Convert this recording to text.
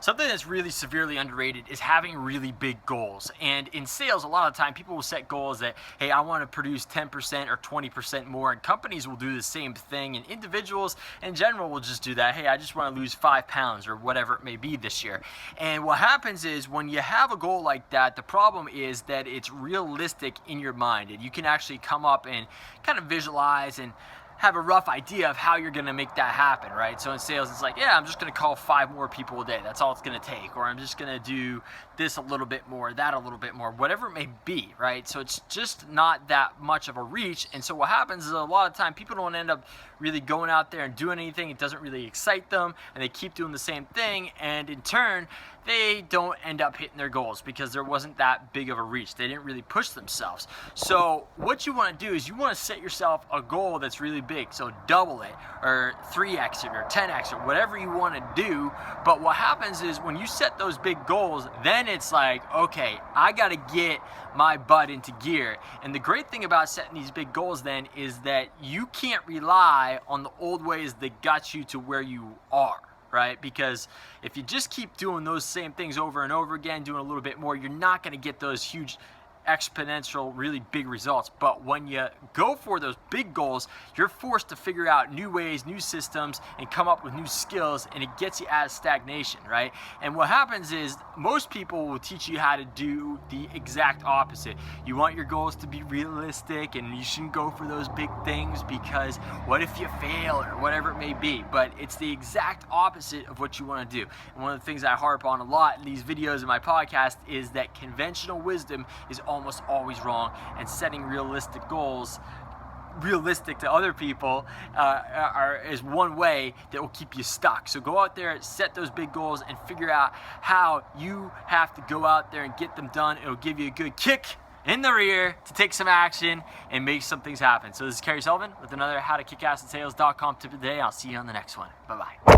Something that's really severely underrated is having really big goals. And in sales, a lot of the time people will set goals that, hey, I want to produce 10% or 20% more, and companies will do the same thing, and individuals in general will just do that. Hey, I just want to lose 5 pounds or whatever it may be this year. And what happens is when you have a goal like that, the problem is that it's realistic in your mind, and you can actually come up and kind of visualize and have a rough idea of how you're going to make that happen, right? So in sales, it's like, yeah, I'm just going to call 5 more people a day. That's all it's going to take. Or I'm just going to do this a little bit more, that a little bit more, whatever it may be, right? So it's just not that much of a reach. And so what happens is a lot of time people don't end up really going out there and doing anything. It doesn't really excite them, and they keep doing the same thing. And in turn, they don't end up hitting their goals because there wasn't that big of a reach. They didn't really push themselves. So what you want to do is you want to set yourself a goal that's really big. So double it or 3x it or 10x or whatever you want to do. But what happens is when you set those big goals, then it's like, okay, I got to get my butt into gear. And the great thing about setting these big goals then is that you can't rely on the old ways that got you to where you are. Right? Because if you just keep doing those same things over and over again, doing a little bit more, you're not going to get those huge exponential, really big results. But when you go for those big goals, you're forced to figure out new ways, new systems, and come up with new skills, and it gets you out of stagnation, right? And what happens is most people will teach you how to do the exact opposite. You want your goals to be realistic, and you shouldn't go for those big things because what if you fail or whatever it may be? But it's the exact opposite of what you want to do. And one of the things I harp on a lot in these videos in my podcast is that conventional wisdom is almost always wrong, and setting realistic goals, realistic to other people, is one way that will keep you stuck. So go out there, set those big goals, and figure out how you have to go out there and get them done. It'll give you a good kick in the rear to take some action and make some things happen. So this is Kerry Sullivan with another howtokickassinsales.com tip of the day. I'll see you on the next one. Bye-bye.